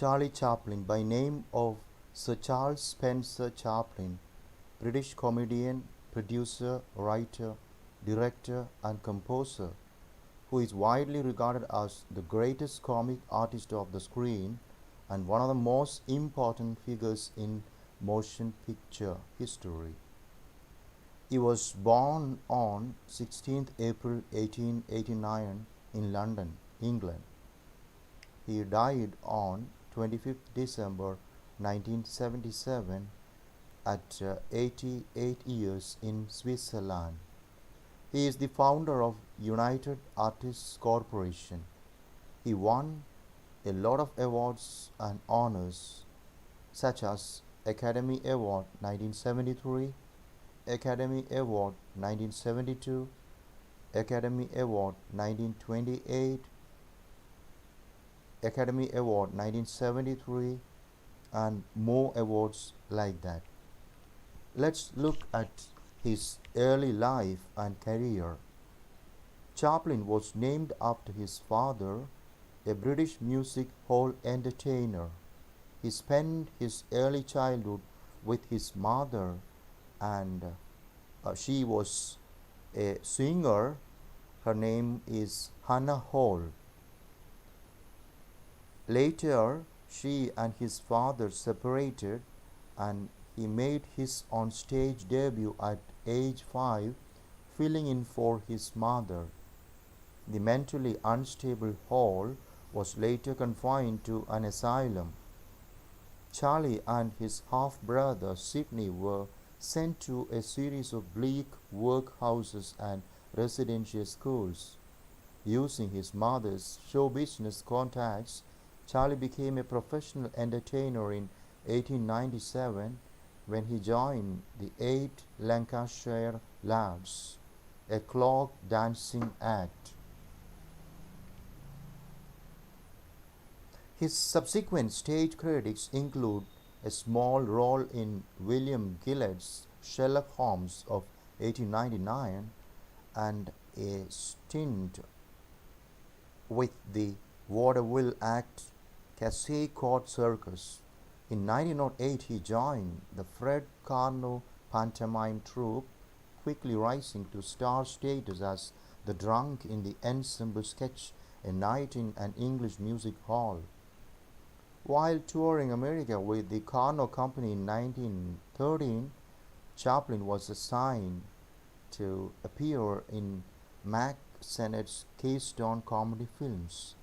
Charlie Chaplin, by name of Sir Charles Spencer Chaplin, British comedian, producer, writer, director, and composer, who is widely regarded as the greatest comic artist of the screen and one of the most important figures in motion picture history. He was born on 16th April 1889 in London, England. He died on 25th December 1977 at 88 years in Switzerland. He is the founder of United Artists Corporation. He won a lot of awards and honors such as Academy Award 1973, Academy Award 1972, Academy Award 1928, Academy Award 1973, and more awards like that. Let's look at his early life and career. Chaplin was named after his father, a British music hall entertainer. He spent his early childhood with his mother, and she was a singer. Her name is Hannah Hall. Later, she and his father separated, and he made his on-stage debut at age 5, filling in for his mother. The mentally unstable Hall was later confined to an asylum. Charlie and his half-brother Sidney were sent to a series of bleak workhouses and residential schools. Using his mother's show business contacts, Charlie became a professional entertainer in 1897 when he joined the 8 Lancashire Lads, a clog dancing act. His subsequent stage credits include a small role in William Gillet's Sherlock Holmes of 1899 and a stint with the vaudeville act Cassay Court Circus. In 1908, he joined the Fred Carnot pantomime troupe, quickly rising to star status as the drunk in the ensemble sketch A Night in an English Music Hall. While touring America with the Carnot Company in 1913, Chaplin was assigned to appear in Mack Swain's Keystone comedy films.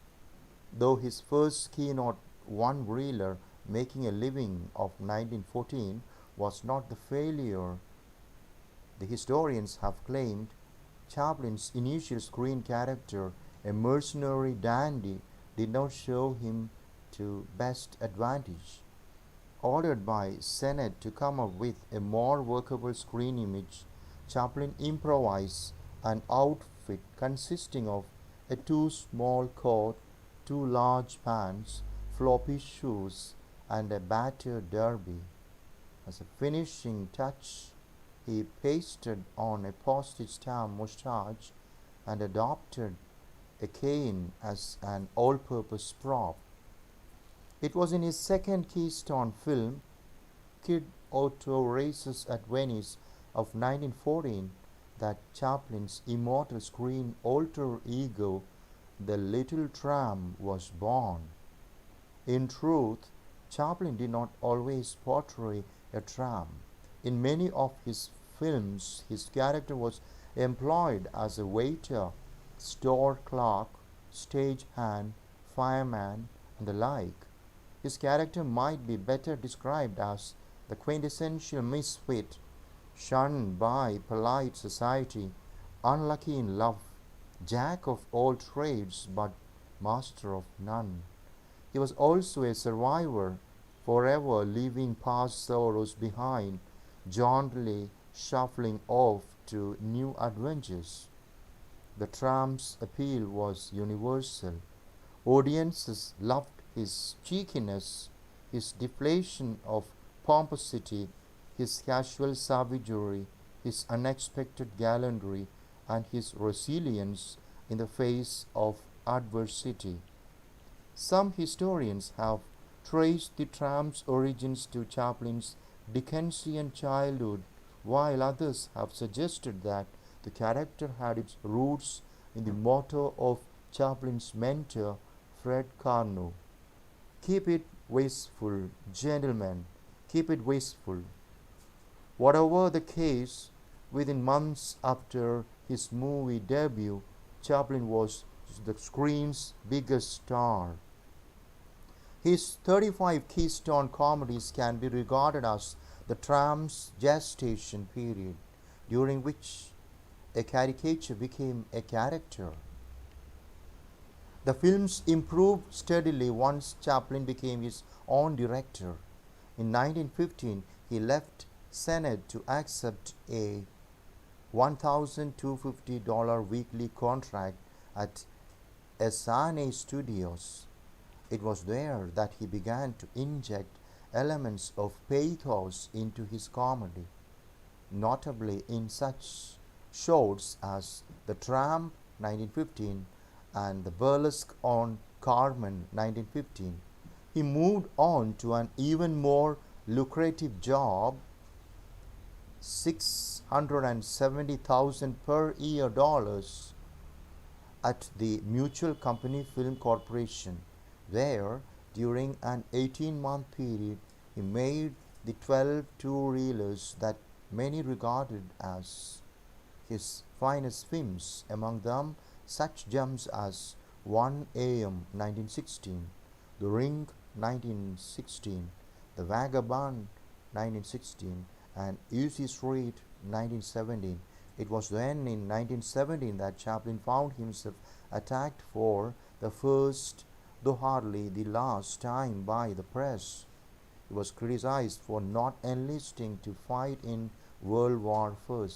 Though his first keynote one-reeler, Making a Living of 1914, was not the failure the historians have claimed, Chaplin's initial screen character, a mercenary dandy, did not show him to best advantage. Ordered by Senate to come up with a more workable screen image, Chaplin improvised an outfit consisting of a too small coat, 2 large pants, floppy shoes, and a battered derby. As a finishing touch, he pasted on a postage stamp moustache and adopted a cane as an all-purpose prop. It was in his second Keystone film, Kid Auto Races at Venice of 1914, that Chaplin's immortal screen alter ego, the Little Tramp, was born. In truth, Chaplin did not always portray a tramp. In many of his films, his character was employed as a waiter, store clerk, stagehand, fireman, and the like. His character might be better described as the quintessential misfit, shunned by polite society, unlucky in love, jack of all trades but master of none. He was also a survivor, forever leaving past sorrows behind, jauntily shuffling off to new adventures. The tramp's appeal was universal. Audiences loved his cheekiness, his deflation of pomposity, his casual savagery, his unexpected gallantry, and his resilience in the face of adversity. Some historians have traced the tramp's origins to Chaplin's Dickensian childhood, while others have suggested that the character had its roots in the motto of Chaplin's mentor, Fred Carnot: "Keep it wasteful, gentlemen, keep it wasteful." Whatever the case, within months after his movie debut, Chaplin was the screen's biggest star. His 35 Keystone comedies can be regarded as the Tramp's gestation period, during which a caricature became a character. The films improved steadily once Chaplin became his own director. In 1915, he left Senate to accept a $1,250 weekly contract at Essanay Studios. It was there that he began to inject elements of pathos into his comedy, notably in such shows as The Tramp (1915) and The Burlesque on Carmen (1915). He moved on to an even more lucrative job, $670,000 per year dollars, at the Mutual Company Film Corporation, where during an 18-month period he made the 12 two-reelers that many regarded as his finest films, among them such gems as 1 AM 1916, The Ring 1916, The Vagabond 1916, and Easy Street 1917. It was then in 1917 that Chaplin found himself attacked for the first, though hardly the last time, by the press. He was criticized for not enlisting to fight in World War I.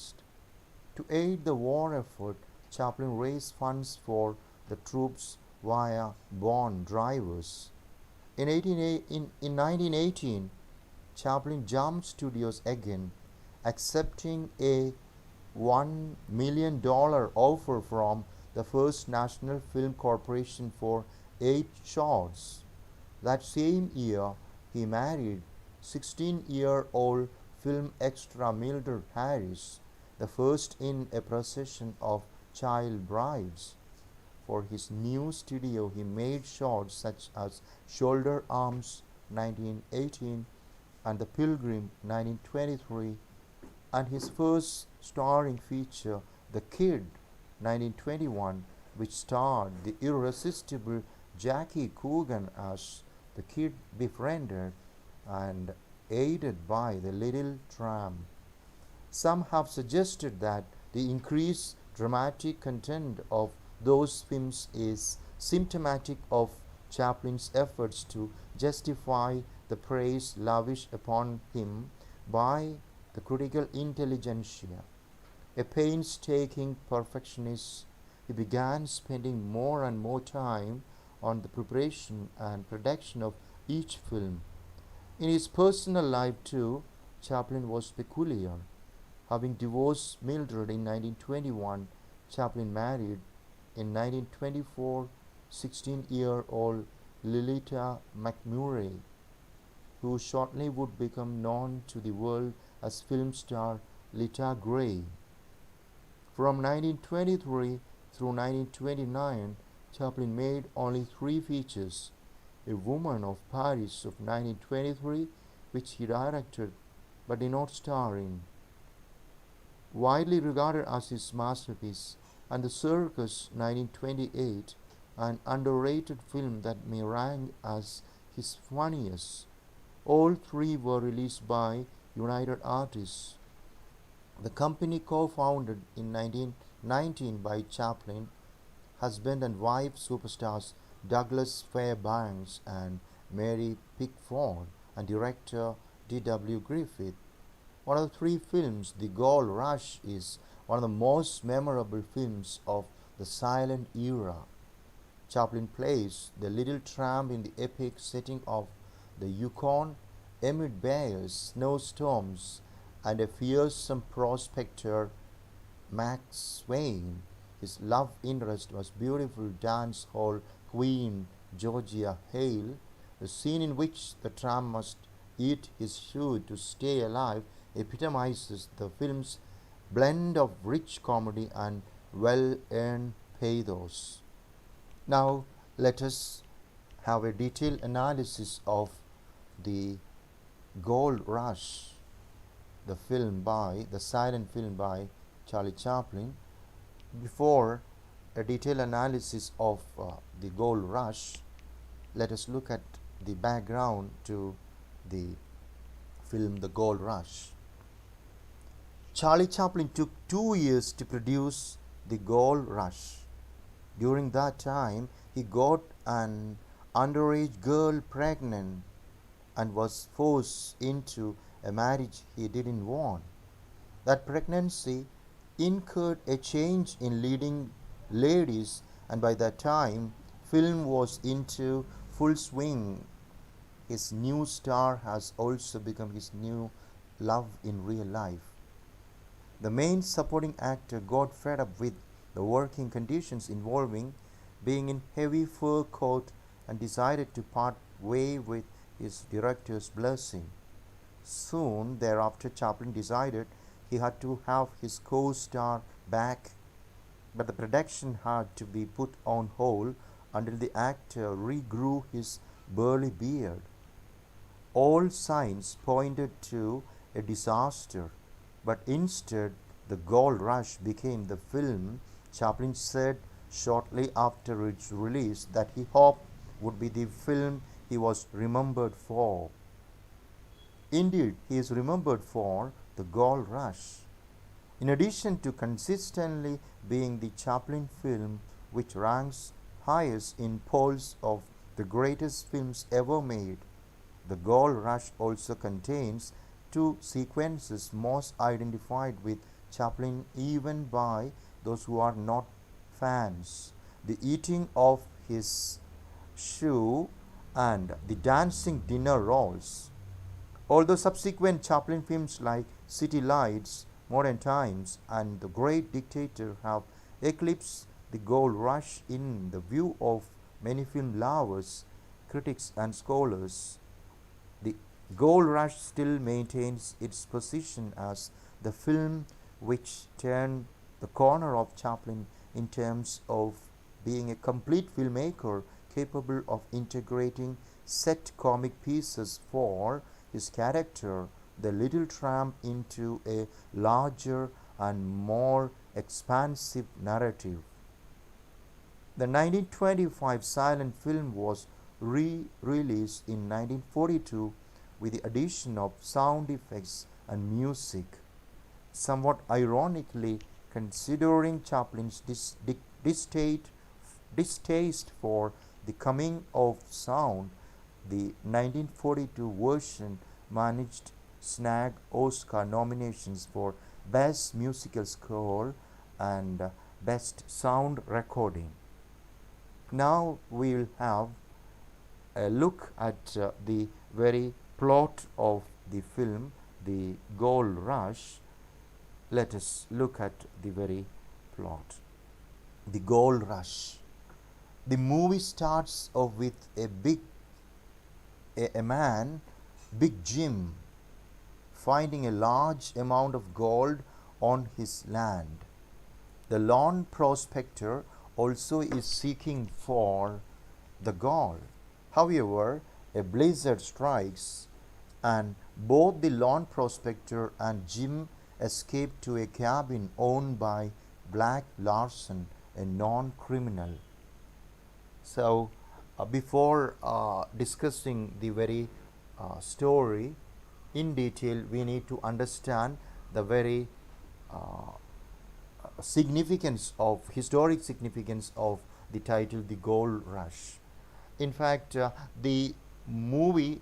To aid the war effort, Chaplin raised funds for the troops via bond drivers. In 1918, Chaplin jumped studios again, accepting a $1 million offer from the First National Film Corporation for 8 shorts. That same year, he married 16-year-old film extra Mildred Harris, the first in a procession of child brides. For his new studio, he made shorts such as Shoulder Arms 1918 and The Pilgrim 1923, and his first starring feature, The Kid 1921, which starred the irresistible Jackie Coogan as the Kid, befriended and aided by the Little Tramp. Some have suggested that the increased dramatic content of those films is symptomatic of Chaplin's efforts to justify the praise lavished upon him by the critical intelligentsia. A painstaking perfectionist, he began spending more and more time on the preparation and production of each film. In his personal life, too, Chaplin was peculiar. Having divorced Mildred in 1921, Chaplin married in 1924 16-year-old Lilita McMurray, who shortly would become known to the world as film star Lita Grey. From 1923 through 1929, Chaplin made only 3 features: A Woman of Paris of 1923, which he directed but did not star in, widely regarded as his masterpiece, and The Circus 1928, an underrated film that may rank as his funniest. All 3 were released by United Artists, the company co-founded in 1919 by Chaplin, husband and wife superstars Douglas Fairbanks and Mary Pickford, and director D.W. Griffith. One of the 3 films, The Gold Rush, is one of the most memorable films of the silent era. Chaplin plays the Little Tramp in the epic setting of the Yukon amid bears, snowstorms, and a fearsome prospector, Mack Swain. His love interest was beautiful dance hall queen Georgia Hale, The scene in which the tramp must eat his shoe to stay alive epitomizes the film's blend of rich comedy and well earned pathos. Now, let us have a detailed analysis of the Gold Rush, the silent film by Charlie Chaplin. Before a detailed analysis of the Gold Rush, let us look at the background to the film The Gold Rush. Charlie Chaplin took 2 years to produce The Gold Rush. During that time, he got an underage girl pregnant and was forced into a marriage he didn't want. That pregnancy incurred a change in leading ladies, and by that time, film was into full swing. His new star has also become his new love in real life. The main supporting actor got fed up with the working conditions involving being in heavy fur coat and decided to part way with his director's blessing. Soon thereafter, Chaplin decided he had to have his co-star back, but the production had to be put on hold until the actor regrew his burly beard. All signs pointed to a disaster, but instead The Gold Rush became the film. Chaplin said shortly after its release that he hoped would be the film he was remembered for. Indeed, he is remembered for The Gold Rush. In addition to consistently being the Chaplin film which ranks highest in polls of the greatest films ever made, The Gold Rush also contains two sequences most identified with Chaplin even by those who are not fans: the eating of his shoe and the dancing dinner rolls. Although subsequent Chaplin films like City Lights, Modern Times, and The Great Dictator have eclipsed The Gold Rush in the view of many film lovers, critics, and scholars, The Gold Rush still maintains its position as the film which turned the corner of Chaplin in terms of being a complete filmmaker capable of integrating set comic pieces for his character, the Little Tramp, into a larger and more expansive narrative. The 1925 silent film was re-released in 1942 with the addition of sound effects and music. Somewhat ironically, considering Chaplin's distaste for the coming of sound, the 1942 version managed snag Oscar nominations for Best Musical Score and Best Sound Recording. Now we will have a look at the very plot of the film, The Gold Rush. Let us look at the very plot. The Gold Rush. The movie starts off with a man, Big Jim, finding a large amount of gold on his land. The lawn prospector also is seeking for the gold. However, a blizzard strikes, and both the lawn prospector and Jim escape to a cabin owned by Black Larson, a non-criminal. So, before discussing the very story in detail, we need to understand the very historic significance of the title The Gold Rush. In fact, the movie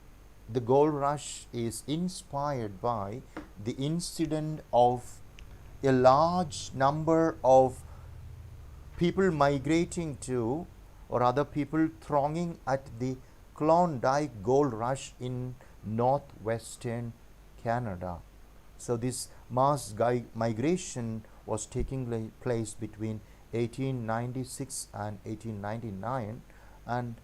The Gold Rush is inspired by the incident of a large number of people migrating to, or other people thronging at the Klondike Gold Rush in northwestern Canada. So this mass migration was taking place between 1896 and 1899, and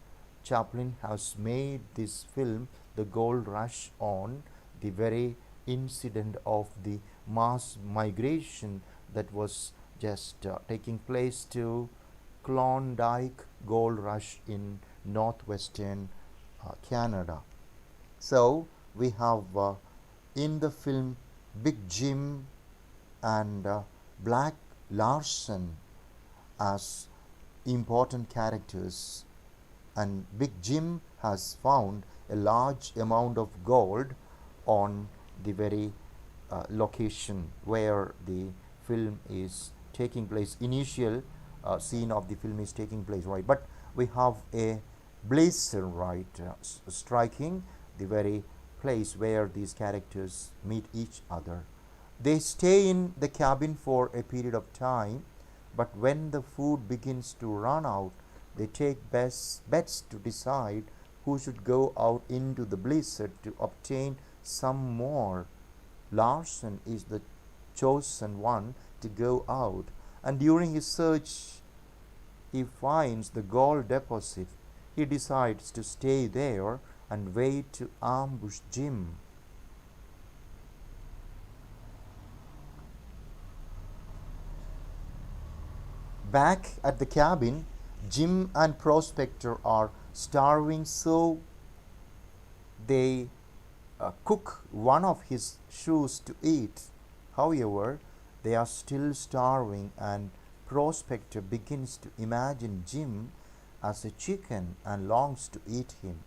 Chaplin has made this film the gold rush on the very incident of the mass migration that was just taking place to Klondike Gold Rush in northwestern Canada. So we have in the film Big Jim and Black Larson as important characters, and Big Jim has found a large amount of gold on the very location where the film is taking place. Initial scene of the film is taking place, right? But we have a blizzard, right, striking the very place where these characters meet each other. They stay in the cabin for a period of time, but when the food begins to run out, they take bets to decide who should go out into the blizzard to obtain some more. Larson is the chosen one to go out, and during his search, he finds the gold deposit. He decides to stay there and wait to ambush Jim. Back at the cabin, Jim and Prospector are starving, so they cook one of his shoes to eat. However, they are still starving, and Prospector begins to imagine Jim as a chicken and longs to eat him.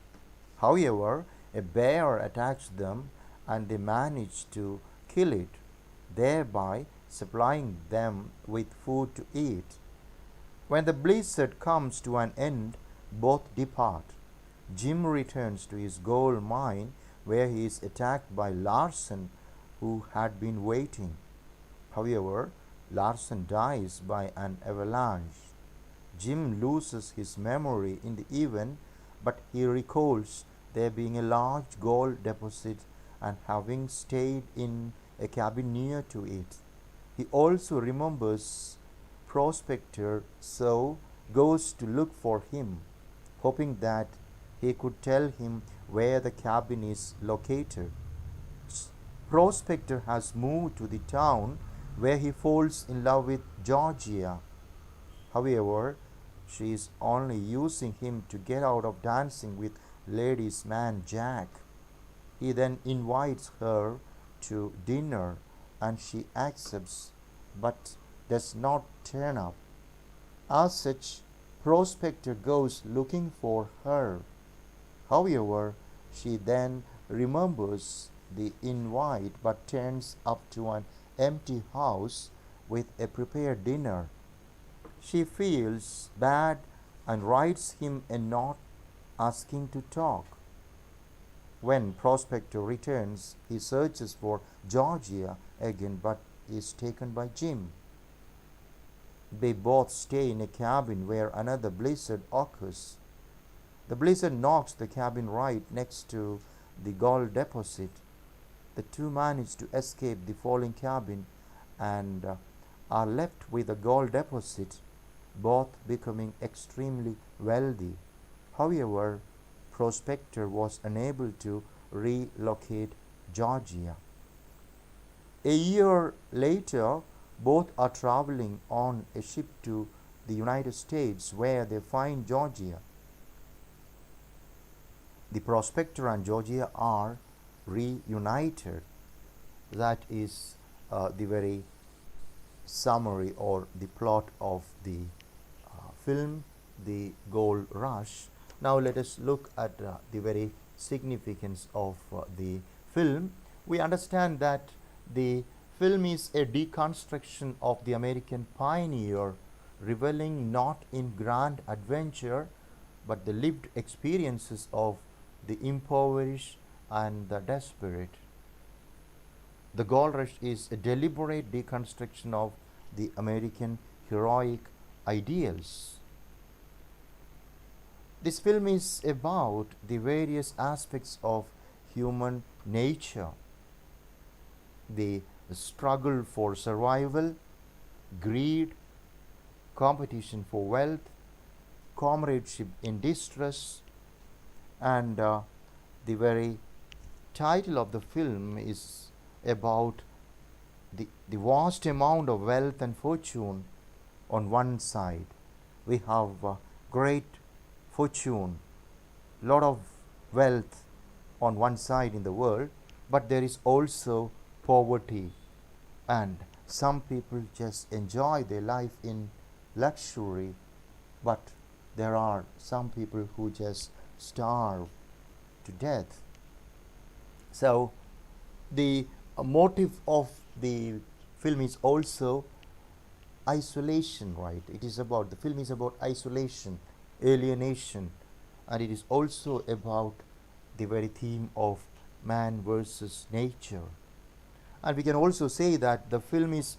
However, a bear attacks them and they manage to kill it, thereby supplying them with food to eat. When the blizzard comes to an end, both depart. Jim returns to his gold mine where he is attacked by Larson, who had been waiting. However, Larson dies by an avalanche. Jim loses his memory in the event, but he recalls there being a large gold deposit and having stayed in a cabin near to it. He also remembers Prospector, so goes to look for him, hoping that he could tell him where the cabin is located. Prospector has moved to the town where he falls in love with Georgia. However, she is only using him to get out of dancing with ladies' man Jack. He then invites her to dinner and she accepts but does not turn up. As such, Prospector goes looking for her. However, she then remembers the invite but turns up to an empty house with a prepared dinner. She feels bad and writes him a note asking to talk. When Prospector returns, he searches for Georgia again but is taken by Jim. They both stay in a cabin where another blizzard occurs. The blizzard knocks the cabin right next to the gold deposit. The two manage to escape the falling cabin and are left with a gold deposit, both becoming extremely wealthy. However, Prospector was unable to relocate Georgia. A year later, both are traveling on a ship to the United States where they find Georgia. The Prospector and Georgia are reunited. That is the very summary or the plot of the film, The Gold Rush. Now let us look at the very significance of the film. We understand that the film is a deconstruction of the American pioneer, reveling not in grand adventure but the lived experiences of the impoverished and the desperate. The Gold Rush is a deliberate deconstruction of the American heroic ideals. This film is about the various aspects of human nature, the struggle for survival, greed, competition for wealth, comradeship in distress, And the very title of the film is about the vast amount of wealth and fortune on one side. We have great fortune, lot of wealth on one side in the world, but there is also poverty, and some people just enjoy their life in luxury, but there are some people who just starve to death. So the motive of the film is also isolation, right? It is about, the film is about isolation, alienation, and it is also about the very theme of man versus nature. And we can also say that the film is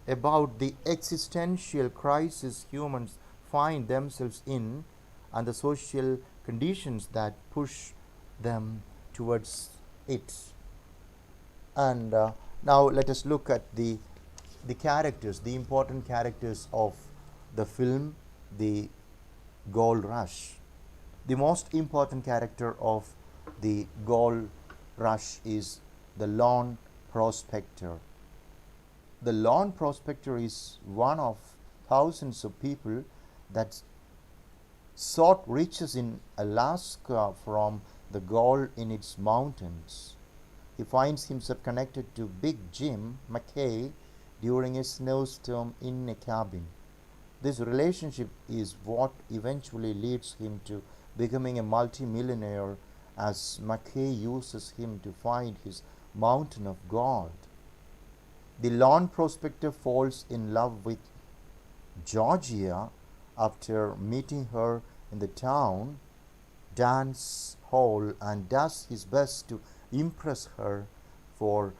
about the existential crisis humans find themselves in and the social conditions that push them towards it. And now let us look at the characters, the important characters of the film, the Gold Rush. The most important character of the Gold Rush is the lawn prospector. The lawn prospector is one of thousands of people that sought riches in Alaska from the gold in its mountains. He finds himself connected to Big Jim McKay during a snowstorm in a cabin. This relationship is what eventually leads him to becoming a multimillionaire as McKay uses him to find his mountain of gold. The lawn prospector falls in love with Georgia after meeting her in the town dance hall and does his best to impress her for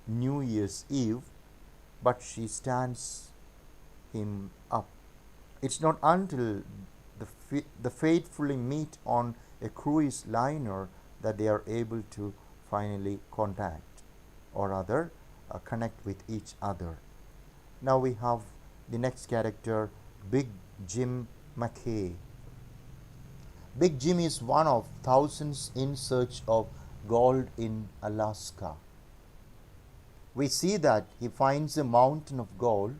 New Year's Eve, but she stands him up. It's not until the faithfully meet on a cruise liner that they are able to finally contact, or rather connect with each other. Now we have the next character, Big Jim McKay. Big Jim is one of thousands in search of gold in Alaska. We see that he finds a mountain of gold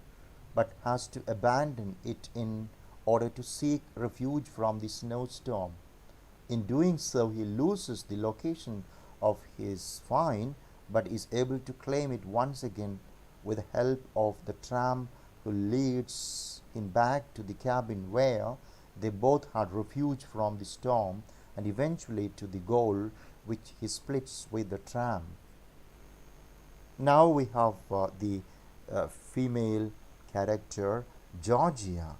but has to abandon it in order to seek refuge from the snowstorm. In doing so, he loses the location of his find but is able to claim it once again with the help of the tramp who leads him back to the cabin where they both had refuge from the storm and eventually to the gold which he splits with the tramp. Now we have the female character, Georgia.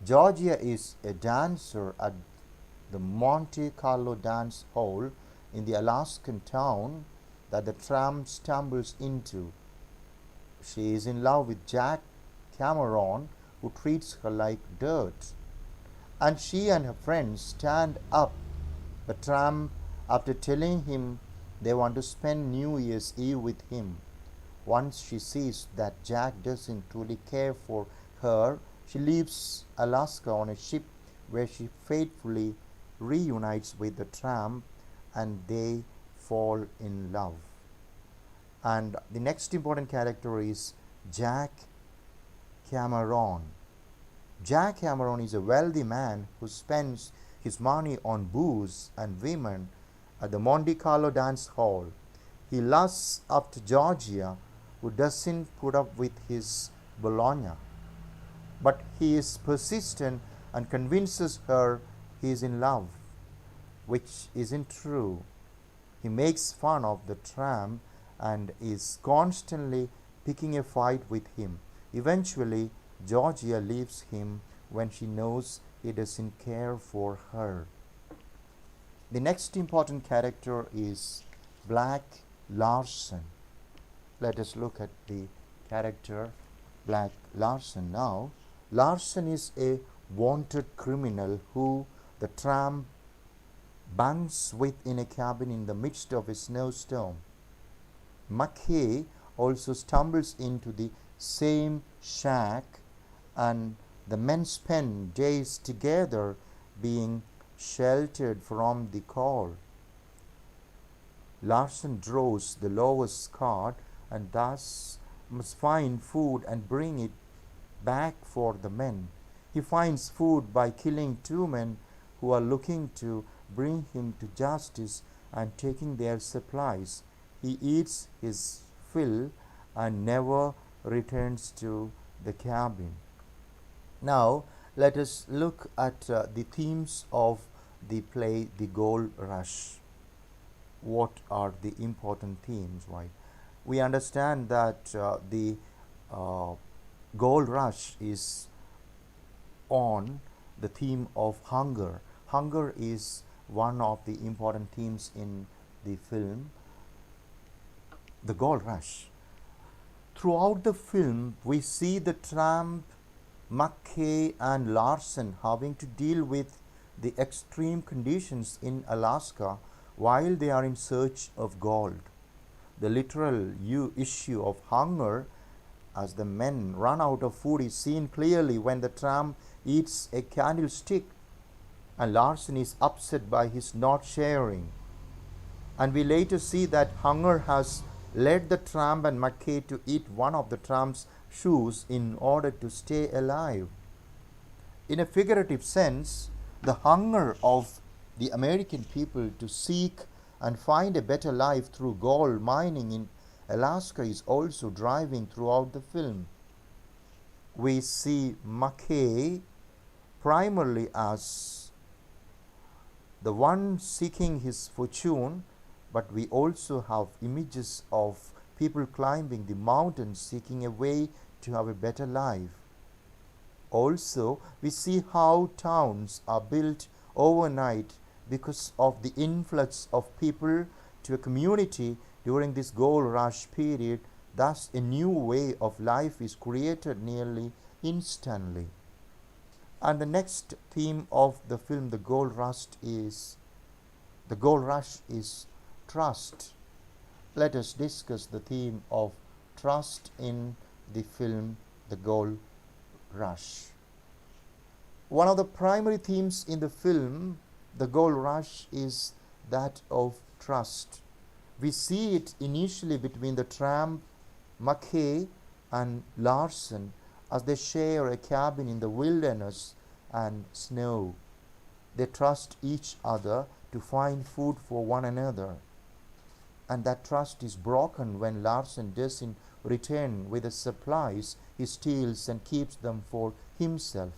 Georgia is a dancer at the Monte Carlo dance hall in the Alaskan town that the tramp stumbles into. She is in love with Jack Cameron, who treats her like dirt, and she and her friends stand up the tramp after telling him they want to spend New Year's Eve with him. Once she sees that Jack doesn't truly care for her, she leaves Alaska on a ship where she faithfully reunites with the tramp and they fall in love. And the next important character is Jack Cameron. Jack Cameron is a wealthy man who spends his money on booze and women at the Monte Carlo dance hall. He lusts after Georgia, who doesn't put up with his Bologna. But he is persistent and convinces her he is in love, which isn't true. He makes fun of the tramp and is constantly picking a fight with him. Eventually, Georgia leaves him when she knows he doesn't care for her. The next important character is Black Larson. Let us look at the character Black Larson now. Larson is a wanted criminal who the tramp bunks with in a cabin in the midst of a snowstorm. McKay also stumbles into the same shack and the men spend days together being sheltered from the cold. Larsen draws the lowest cart and thus must find food and bring it back for the men. He finds food by killing two men who are looking to bring him to justice and taking their supplies. He eats his fill and never returns to the cabin. Now, let us look at the themes of the play The Gold Rush. What are the important themes? Right? We understand that the uh, gold rush is on the theme of hunger. Hunger is one of the important themes in the film The Gold Rush. Throughout the film, we see the tramp, Mackay, and Larsen having to deal with the extreme conditions in Alaska while they are in search of gold. The literal issue of hunger as the men run out of food is seen clearly when the tramp eats a candlestick and Larsen is upset by his not sharing. And we later see that hunger has led the tramp and Mackay to eat one of the tramp's shoes in order to stay alive. In a figurative sense, the hunger of the American people to seek and find a better life through gold mining in Alaska is also driving throughout the film. We see Mackay primarily as the one seeking his fortune, but we also have images of people climbing the mountains seeking a way to have a better life. Also, we see how towns are built overnight because of the influx of people to a community during this gold rush period. Thus, a new way of life is created nearly instantly. And the next theme of the film, The Gold Rush, is trust. Let us discuss the theme of trust in the film The Gold Rush. One of the primary themes in the film The Gold Rush is that of trust. We see it initially between the tramp, Mackay, and Larsen as they share a cabin in the wilderness and snow. They trust each other to find food for one another. And that trust is broken when Larsen doesn't return with the supplies he steals and keeps them for himself.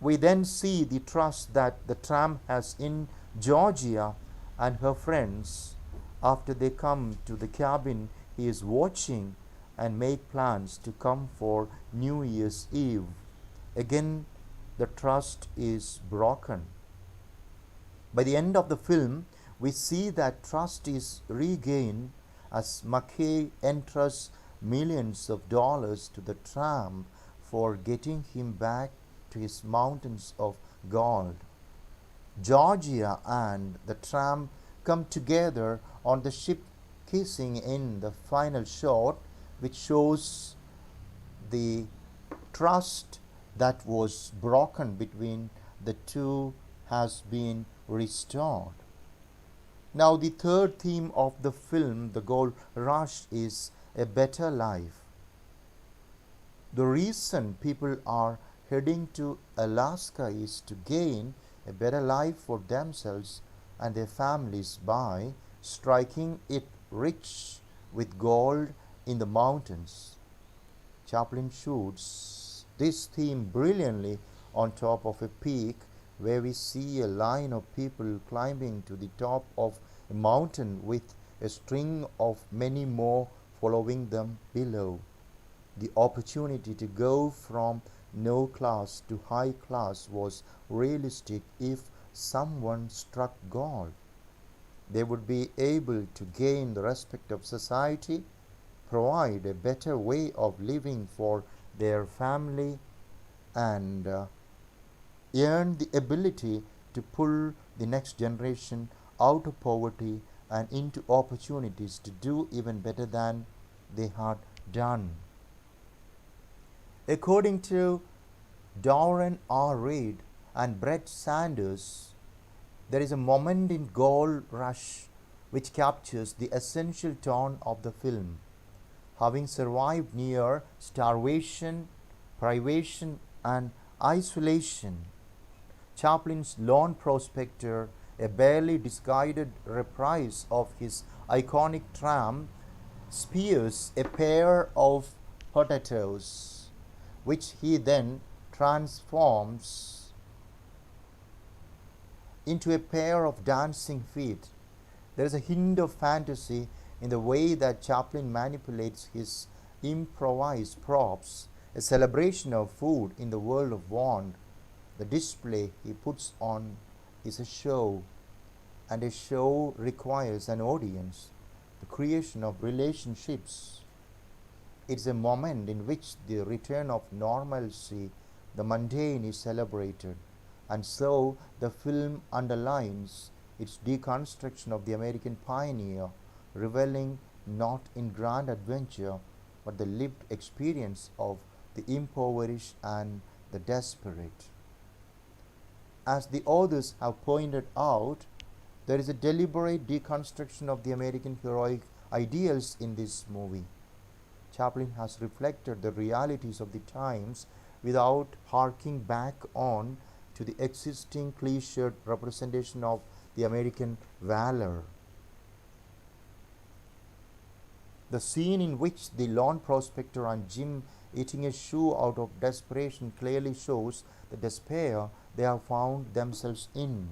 We then see the trust that the tramp has in Georgia and her friends. After they come to the cabin, he is watching and make plans to come for New Year's Eve. Again, the trust is broken. By the end of the film, we see that trust is regained as Mackay entrusts millions of dollars to the tramp for getting him back to his mountains of gold. Georgia and the tramp come together on the ship, kissing in the final shot, which shows the trust that was broken between the two has been restored. Now, the third theme of the film, The Gold Rush, is a better life. The reason people are heading to Alaska is to gain a better life for themselves and their families by striking it rich with gold in the mountains. Chaplin shoots this theme brilliantly on top of a peak where we see a line of people climbing to the top of a mountain with a string of many more following them below. The opportunity to go from no class to high class was realistic if someone struck gold. They would be able to gain the respect of society, provide a better way of living for their family, and earn the ability to pull the next generation out of poverty and into opportunities to do even better than they had done. According to Darren R. Reed, and Brett Sanders, there is a moment in Gold Rush which captures the essential tone of the film. Having survived near starvation, privation, and isolation, Chaplin's lone prospector, a barely disguised reprise of his iconic tramp, spears a pair of potatoes, which he then transforms into a pair of dancing feet. There is a hint of fantasy in the way that Chaplin manipulates his improvised props, a celebration of food in the world of want. The display he puts on is a show, and a show requires an audience, the creation of relationships. It's a moment in which the return of normalcy, the mundane, is celebrated, and so the film underlines its deconstruction of the American pioneer, reveling not in grand adventure but the lived experience of the impoverished and the desperate. As the authors have pointed out, there is a deliberate deconstruction of the American heroic ideals in this movie. Chaplin has reflected the realities of the times without harking back on to the existing cliched representation of the American valor. The scene in which the lone prospector and Jim eating a shoe out of desperation clearly shows the despair they have found themselves in.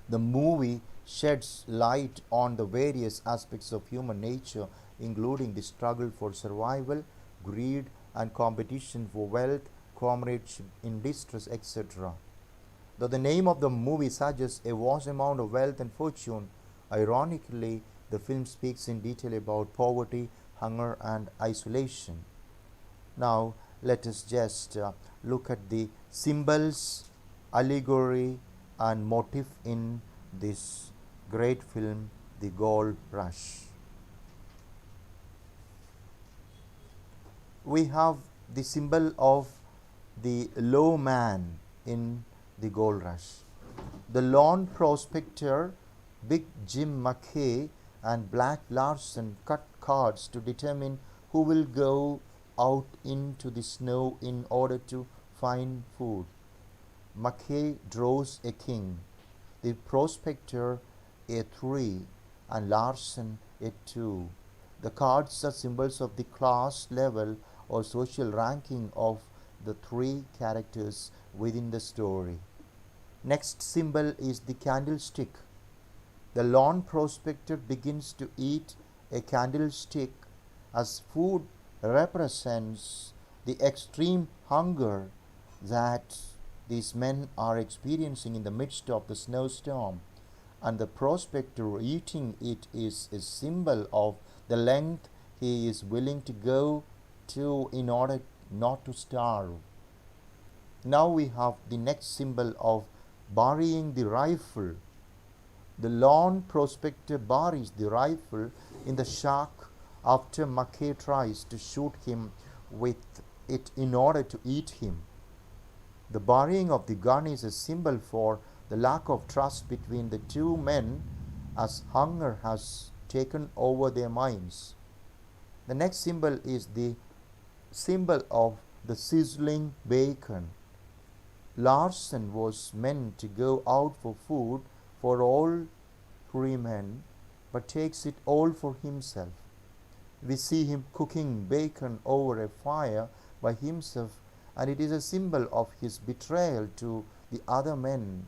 The movie sheds light on the various aspects of human nature, including the struggle for survival, greed and competition for wealth, comradeship in distress, etc. Though the name of the movie suggests a vast amount of wealth and fortune, ironically, the film speaks in detail about poverty, hunger, and isolation. Now, let us just look at the symbols, allegory, and motif in this great film, The Gold Rush. We have the symbol of the low man in The Gold Rush. The lone prospector, Big Jim McKay, and Black Larson cut cards to determine who will go out into the snow in order to find food. McKay draws a king, the prospector a 3, and Larson a 2. The cards are symbols of the class level or social ranking of the 3 characters within the story. Next symbol is the candlestick. The lone prospector begins to eat a candlestick as food represents the extreme hunger that these men are experiencing in the midst of the snowstorm, and the prospector eating it is a symbol of the length he is willing to go to in order not to starve. Now we have the next symbol of burying the rifle. The lone prospector buries the rifle in the shack after McKay tries to shoot him with it in order to eat him. The burying of the gun is a symbol for the lack of trust between the two men as hunger has taken over their minds. The next symbol is the symbol of the sizzling bacon. Larson was meant to go out for food for all 3 men, but takes it all for himself. We see him cooking bacon over a fire by himself, and it is a symbol of his betrayal to the other men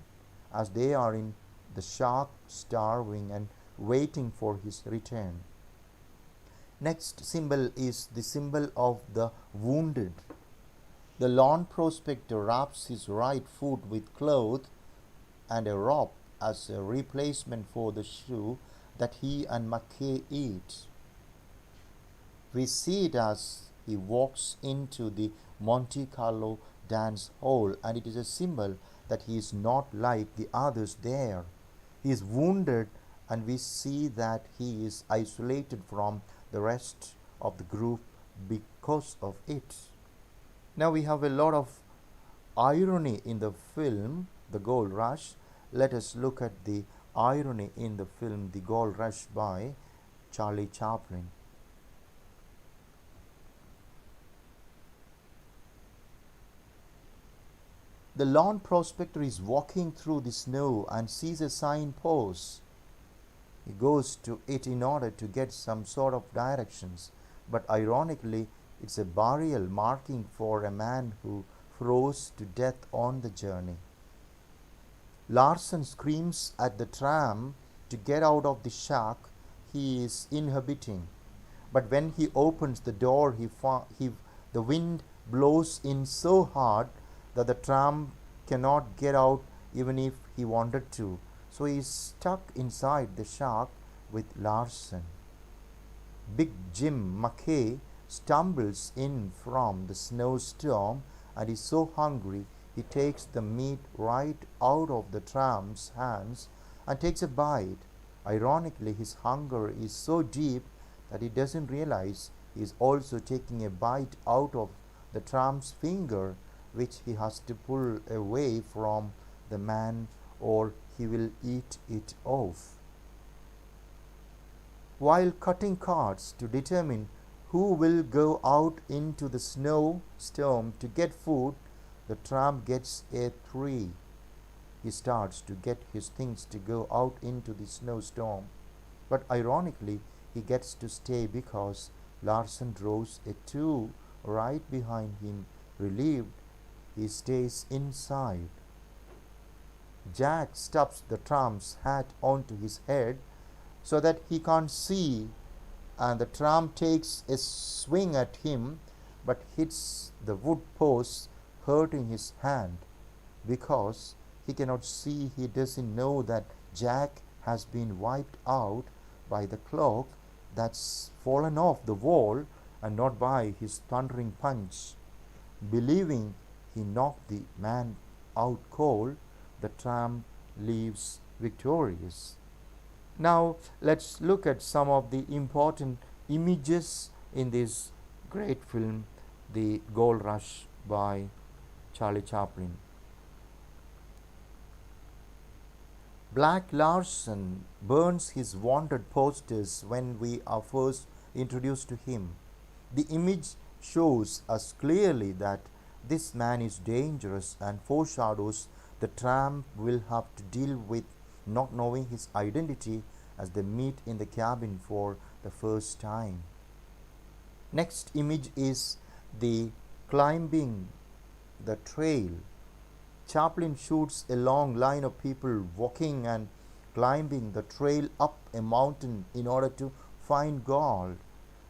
as they are in the shack starving and waiting for his return. Next symbol is the symbol of the wounded. The lone prospector wraps his right foot with cloth and a rope as a replacement for the shoe that he and McKay eat. We see it as he walks into the Monte Carlo dance hall, and it is a symbol that he is not like the others there. He is wounded, and we see that he is isolated from the rest of the group because of it. Now we have a lot of irony in the film The Gold Rush, let us look at the irony in the film The Gold Rush by Charlie Chaplin. The lawn prospector is walking through the snow and sees a sign post. He goes to it in order to get some sort of directions, but ironically, it's a burial marking for a man who froze to death on the journey. Larson screams at the tram to get out of the shack he is inhabiting, but when he opens the door, the wind blows in so hard that the tram cannot get out even if he wanted to. So he is stuck inside the shack with Larson. Big Jim McKay stumbles in from the snowstorm and is so hungry he takes the meat right out of the tram's hands and takes a bite. Ironically, his hunger is so deep that he doesn't realize he is also taking a bite out of the tram's finger, which he has to pull away from the man or he will eat it off. While cutting cards to determine who will go out into the snowstorm to get food, the tramp gets a 3. He starts to get his things to go out into the snowstorm, but ironically, he gets to stay because Larson draws a 2 right behind him. Relieved, he stays inside. Jack stuffs the tramp's hat onto his head so that he can't see, and the tramp takes a swing at him but hits the wood post, hurting his hand. Because he cannot see, he doesn't know that Jack has been wiped out by the clock that's fallen off the wall and not by his thundering punch. Believing he knocked the man out cold, the tramp leaves victorious. Now let's look at some of the important images in this great film, The Gold Rush by Charlie Chaplin. Black Larson burns his wanted posters when we are first introduced to him. The image shows us clearly that this man is dangerous and foreshadows the tramp will have to deal with not knowing his identity as they meet in the cabin for the first time. Next image is the climbing the trail. Chaplin shoots a long line of people walking and climbing the trail up a mountain in order to find gold.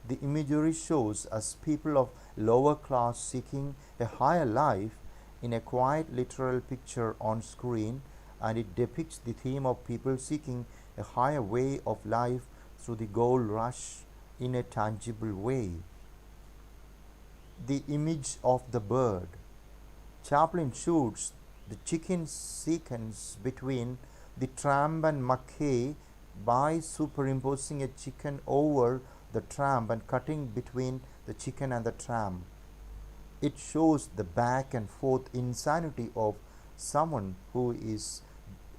The imagery shows us people of lower class seeking a higher life in a quite literal picture on screen, and it depicts the theme of people seeking a higher way of life through the gold rush in a tangible way. The image of the bird. Chaplin shoots the chicken sequence between the tramp and McKay by superimposing a chicken over the tramp and cutting between the chicken and the tramp. It shows the back and forth insanity of someone who is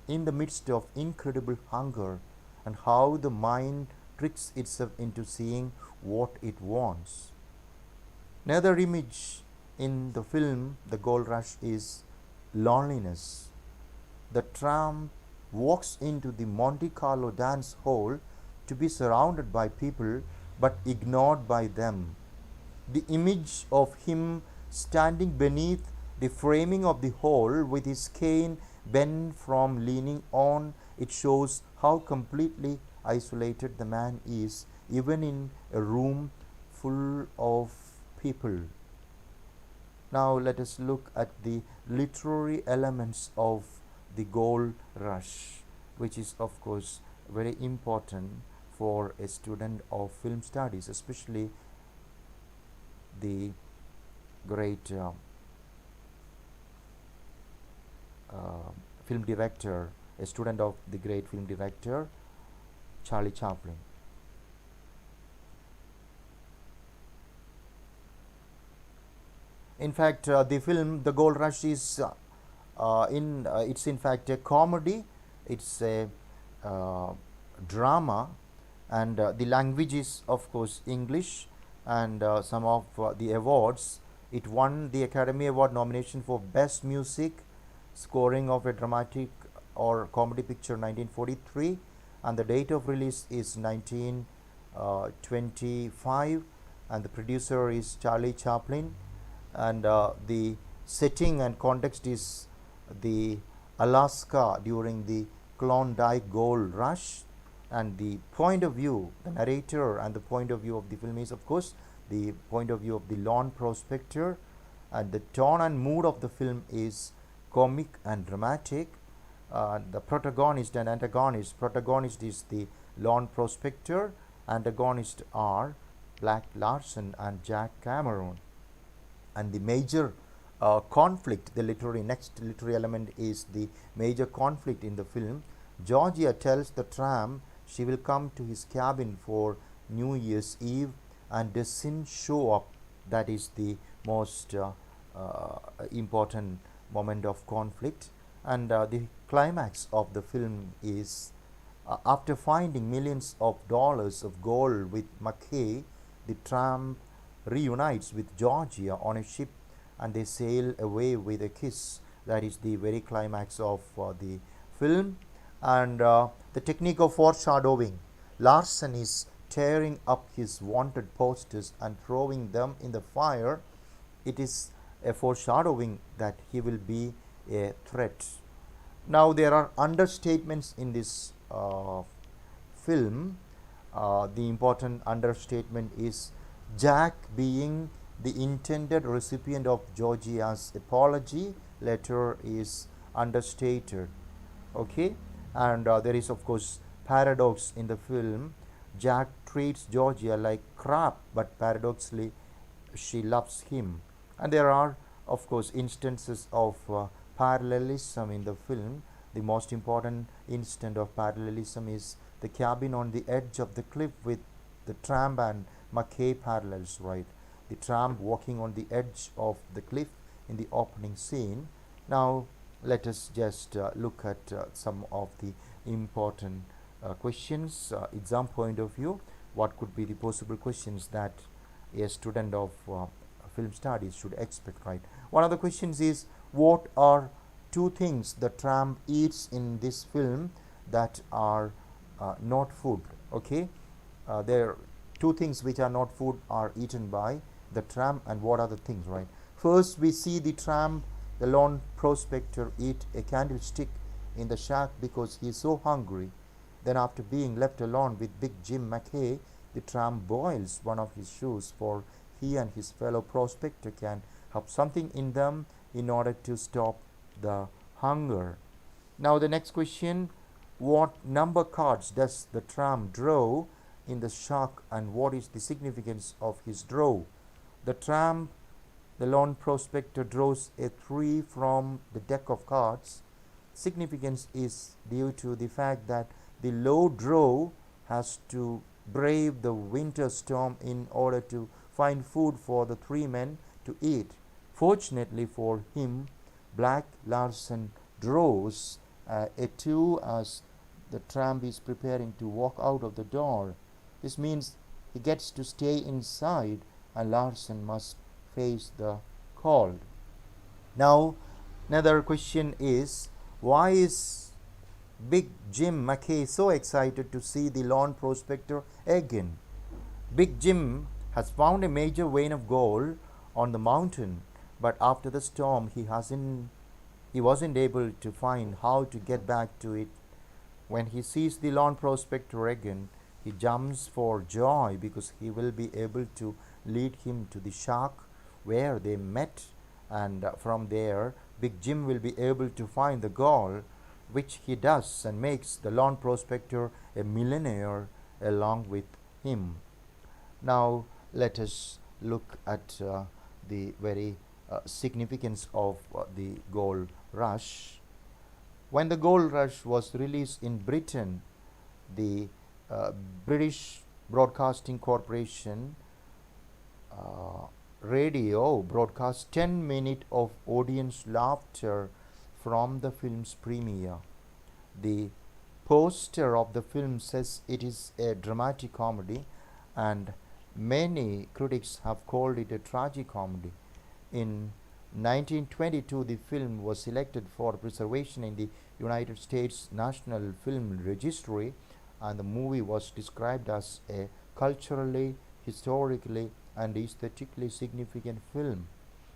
in the midst of incredible hunger and how the mind tricks itself into seeing what it wants. Another image in the film The Gold Rush is loneliness. The tramp walks into the Monte Carlo dance hall to be surrounded by people but ignored by them. The image of him standing beneath the framing of the hall with his cane bent from leaning on it shows how completely isolated the man is, even in a room full of people. Now let us look at the literary elements of the Gold Rush, which is of course very important for a student of film studies, especially the great film director, a student of the great film director Charlie Chaplin. In fact, the film The Gold Rush is it's in fact a comedy. It's a uh, drama, and the language is of course English. And some of the awards, it won the Academy Award nomination for Best Music Scoring of a Dramatic or Comedy Picture 1943, and the date of release is 1925, and the producer is Charlie Chaplin, and the setting and context is the Alaska during the Klondike Gold Rush. And the point of view, the narrator and the point of view of the film is of course the point of view of the lawn prospector, and the tone and mood of the film is comic and dramatic. The protagonist and antagonist, protagonist is the lawn prospector, antagonists are Black Larson and Jack Cameron. And the major conflict, the next literary element is the major conflict in the film. Georgia tells the tramp she will come to his cabin for New Year's Eve and doesn't show up. That is the most important moment of conflict. And the climax of the film is after finding millions of dollars of gold with Mackay, the tramp reunites with Georgia on a ship and they sail away with a kiss. That is the very climax of the film. And the technique of foreshadowing. Larson is tearing up his wanted posters and throwing them in the fire. It is a foreshadowing that he will be a threat. Now there are understatements in this film. The important understatement is Jack being the intended recipient of Georgia's apology letter is understated. Okay, and there is of course paradox in the film. Jack treats Georgia like crap, but paradoxically she loves him. And there are of course instances of parallelism in the film. The most important instant of parallelism is the cabin on the edge of the cliff with the tramp and Mackay parallels, right? The tramp walking on the edge of the cliff in the opening scene. Now let us just look at some of the important questions, exam point of view. What could be the possible questions that a student of film studies should expect, right? One of the questions is, what are two things the tramp eats in this film that are not food? Okay, there are two things which are not food are eaten by the tramp, and what are the things, right? First, we see the tramp, the lone prospector, eat a candlestick in the shack because he is so hungry. Then, after being left alone with Big Jim Mackay, the tramp boils one of his shoes, for he and his fellow prospector can have something in them in order to stop the hunger. Now, the next question, what number cards does the tramp draw in the shack, and what is the significance of his draw? The tramp, the lone prospector, draws a 3 from the deck of cards. Significance is due to the fact that the low draw has to brave the winter storm in order to find food for the 3 men to eat. Fortunately for him, Black Larson draws a 2 as the tramp is preparing to walk out of the door. This means he gets to stay inside and Larson must face the cold. Now, another question is, why is Big Jim Mackay so excited to see the lawn prospector again? Big Jim has found a major vein of gold on the mountain, but after the storm he wasn't able to find how to get back to it. When he sees the lawn prospector again, he jumps for joy because he will be able to lead him to the shack where they met, and from there Big Jim will be able to find the gold, which he does, and makes the lawn prospector a millionaire along with him. Now let us look at the very significance of the gold rush. When the gold rush was released in Britain, the British Broadcasting Corporation radio broadcast 10 minutes of audience laughter from the film's premiere. The poster of the film says it is a dramatic comedy, and many critics have called it a tragicomedy. In 1922, the film was selected for preservation in the United States National Film Registry, and the movie was described as a culturally, historically, and aesthetically significant film.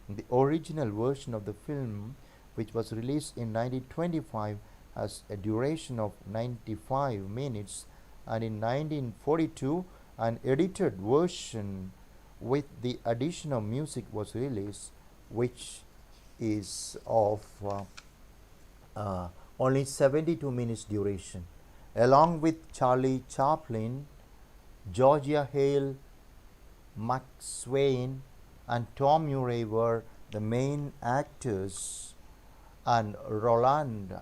The original version of the film, which was released in 1925, has a duration of 95 minutes, and in 1942, an edited version with the addition of music was released, which is of only 72 minutes duration. Along with Charlie Chaplin, Georgia Hale, Mack Swain, and Tom Murray were the main actors, and Roland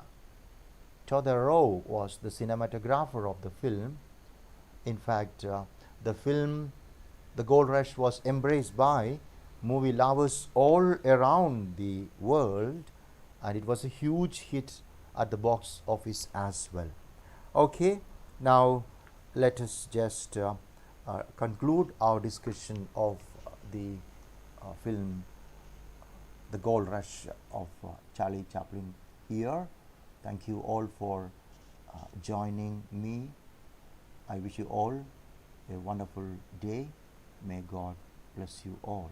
Todaro was the cinematographer of the film. In fact, the film The Gold Rush was embraced by movie lovers all around the world, and it was a huge hit at the box office as well. Okay, now let us just conclude our discussion of the film The Gold Rush of Charlie Chaplin here. Thank you all for joining me. I wish you all a wonderful day. May God bless you all.